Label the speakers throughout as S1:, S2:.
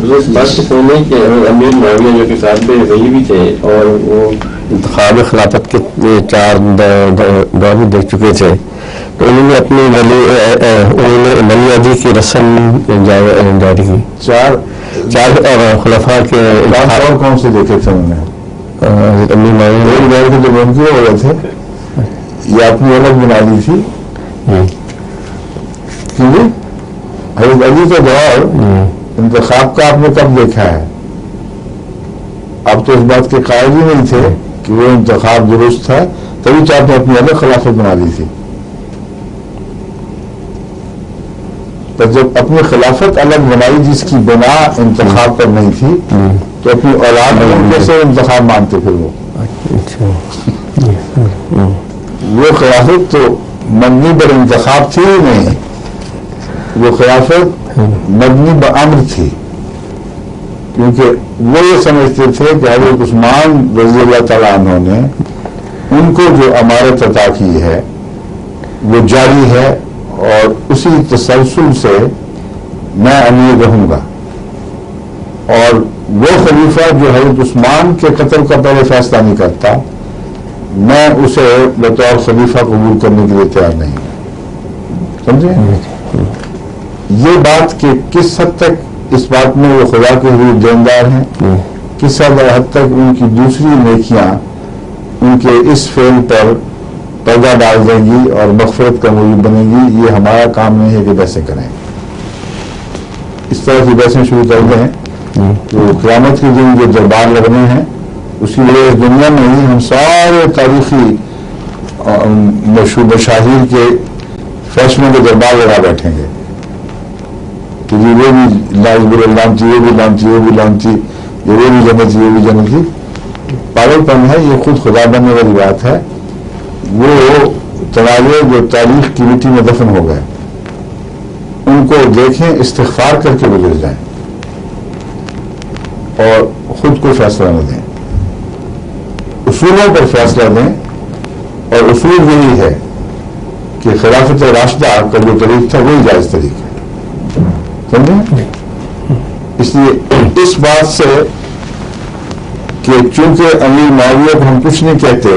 S1: اس بات سے سمجھیں کہ امیر معاویہ جو کہ صاحب وہی بھی تھے اور وہ انتخاب خلافت کے 4 دور بھی دیکھ چکے تھے، تو انہوں نے اپنی ولی عہدی کی رسم جاری کی. 4 خلفاء کے
S2: اور کون سے دیکھے تھے انہوں نے؟
S1: حضرت امیر معاویہ
S2: ایک دور کے جو منقی ہو گئے تھے یہ اپنی الگ بنا دی تھی. کیونکہ حضرت علی کا دور انتخاب کا آپ نے کب دیکھا ہے؟ آپ تو اس بات کے قائل ہی نہیں تھے کہ وہ انتخاب درست تھا، تبھی چاہتے اپنی الگ خلافت بنا دی تھی. پر جب اپنی خلافت الگ بنائی جس کی بنا انتخاب پر نہیں تھی تو اپنی اولاد میں کیسے انتخاب مانتے پھر وہ خلافت تو مبنی پر انتخاب تھی ہی نہیں، وہ خلافت مبنی بامر تھی. کیونکہ وہ یہ سمجھتے تھے کہ حضرت عثمان رضی اللہ تعالیٰ عنہ نے ان کو جو امارت عطا کی ہے وہ جاری ہے اور اسی تسلسل سے میں امیر رہوں گا، اور وہ خلیفہ جو حضرت عثمان کے قتل کا پہلے فیصلہ نہیں کرتا میں اسے بطور خلیفہ قبول کرنے کے لیے تیار نہیں ہوں. سمجھے یہ بات کہ کس حد تک اس بات میں وہ خدا کے حضور دیندار ہیں، کس حد تک ان کی دوسری نیکیاں ان کے اس فعل پر پردہ ڈال دیں گی اور مغفرت کا موجب بنے گی، یہ ہمارا کام نہیں ہے کہ بحثیں کریں. اس طرح کی بحثیں شروع کر دیں تو قیامت کے دن جو دربار لگنے ہیں اسی لیے اس دنیا میں ہی ہم سارے تاریخی مشاہیر کے فیصلوں کے دربار لگا بیٹھیں گے کہ یہ وہ بھی لانتی، وہ بھی لانتی، وہ بھی لانتی، یہ وہ بھی جنتی، وہ بھی جنتی. پاگل پن ہے، یہ خود خدا بننے والی بات ہے. وہ تنازع جو تاریخ کی مٹی میں دفن ہو گئے ان کو دیکھیں، استغفار کر کے گزر جائیں اور خود کو فیصلہ نہ دیں، اصولوں پر فیصلہ دیں. اور اصول یہی ہے کہ خلافت راشدہ کا جو طریق تھا وہی جائز طریق ہے. سمجھیں؟ اس لیے اس بات سے کہ چونکہ امیر معاویہ کو ہم کچھ نہیں کہتے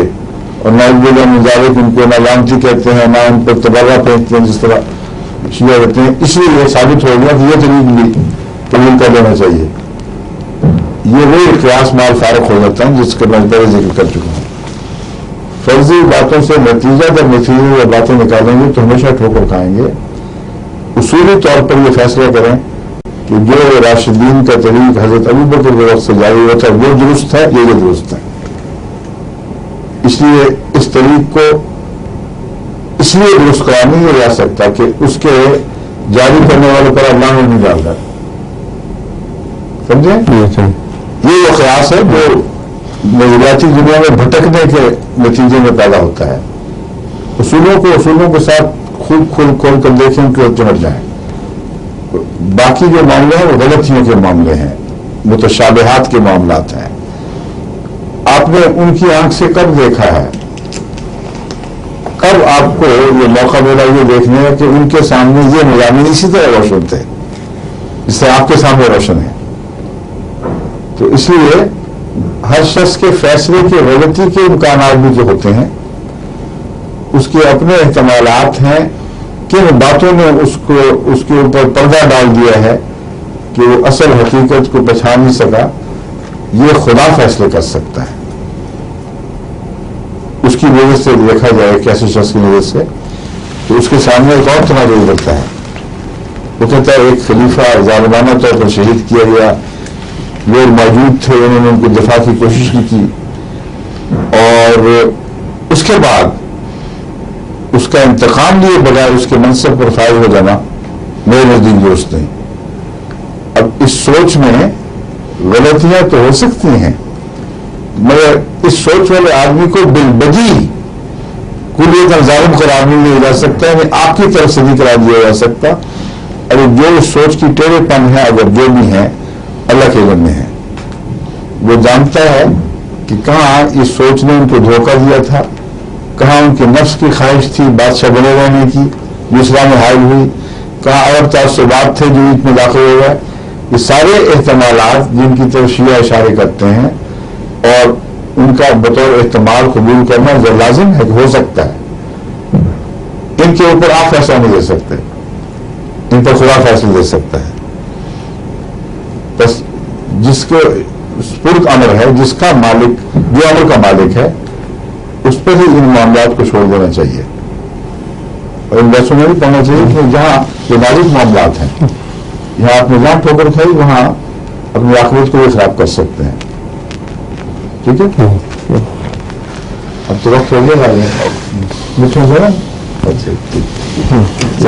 S2: اور نہ مظاہر ان کو نہ لانتی کہتے ہیں نہ ان پر تبرہ پھینکتے ہیں جس طرح شیعہ کرتے ہیں، اس لیے یہ ثابت ہو گیا کہ یہ طریق بھی قبول کر لینا چاہیے. یہ وہی قیاس مال فارغ ہو جاتا ہے جس کا میں پہلے ذکر کر چکا ہوں. فرضی باتوں سے نتیجہ جب نتیجے یا باتیں نکالیں گے تو ہمیشہ ٹھوکر کھائیں گے. اصولی طور پر یہ فیصلہ کریں کہ جو راشدین کا طریق حضرت ابوبکر کے وقت سے جاری ہوا تھا وہ درست ہے، یہ درست ہے. اس لیے اس طریق کو اس لیے درست کرا نہیں جا سکتا کہ اس کے جاری کرنے والے پر اللہ نے نہیں ڈال رہا. سمجھے؟ یہ وہ قیاس ہے جو نظریاتی دنیا میں بھٹکنے کے نتیجے میں پیدا ہوتا ہے. اصولوں کے ساتھ خوب کھول کر دیکھیں ان کی اور چمٹ جائیں. باقی جو معاملے ہیں وہ غلطیوں کے معاملے ہیں، متشابہات کے معاملات ہیں. آپ نے ان کی آنکھ سے کب دیکھا ہے؟ کب آپ کو یہ موقع ملا یہ دیکھنے کا کہ ان کے سامنے یہ مضامین اسی طرح روشن تھے جس سے آپ کے سامنے روشن ہے؟ تو اس لیے ہر شخص کے فیصلے کے غلطی کے امکانات بھی جو ہوتے ہیں اس کے اپنے احتمالات ہیں. کن باتوں نے اس کے اوپر پردہ ڈال دیا ہے کہ وہ اصل حقیقت کو پہچان نہیں سکا، یہ خدا فیصلے کر سکتا ہے. اس کی وجہ سے دیکھا جائے کیسے شخص کی وجہ سے تو اس کے سامنے ایک اور تنازع ابھرتا ہے. وہ کہتا ہے ایک خلیفہ ظالمانہ طور پر شہید کیا گیا، لوگ موجود تھے انہوں نے ان کو دفاع کی کوشش کی تھی، اور اس کے بعد اس کا انتقام لیے بغیر اس کے منصب پر فائز ہو جانا میرے نزدیک درست نہیں. اب اس سوچ میں غلطیاں تو ہو سکتی ہیں مگر اس سوچ والے آدمی کو بالبدی کلیت ظالم قرار نہیں دیا جا سکتا ہے، آپ کی طرف سے نہیں قرار دیا جا سکتا. اور جو اس سوچ کی ٹیڑھے پن ہے اگر جو بھی ہے اللہ کے علم میں ہے. وہ جانتا ہے کہ کہاں اس سوچ نے ان کو دھوکہ دیا تھا، کہاں ان کے نفس کی خواہش تھی بادشاہ بنے رہنے کی جو اسلام میں حائل ہوئی، کہاں اور تعصبات تھے جو اس میں داخل ہو گئے. یہ سارے احتمالات جن کی طرف شیعہ اشارے کرتے ہیں اور ان کا بطور احتمال قبول کرنا جو لازم ہے کہ ہو سکتا ہے، ان کے اوپر آپ فیصلہ نہیں دے سکتے، ان پر خدا فیصلہ دے سکتا ہے. بس جس کے سپرد امر ہے، جس کا مالک، جو امر کا مالک ہے، اس پر ہی ان معاملات کو چھوڑ دینا چاہیے اور ان بحثوں میں بھی کہنا چاہیے کہ جہاں یہ نازک معاملات ہیں، یہاں آپ نے جہاں ٹھوکر کھائی وہاں اپنی آخرت کو بھی خراب کر سکتے ہیں. ٹھیک ہے، اب تو وقت ہو گیا. میٹھے سے نا اچھا ٹھیک.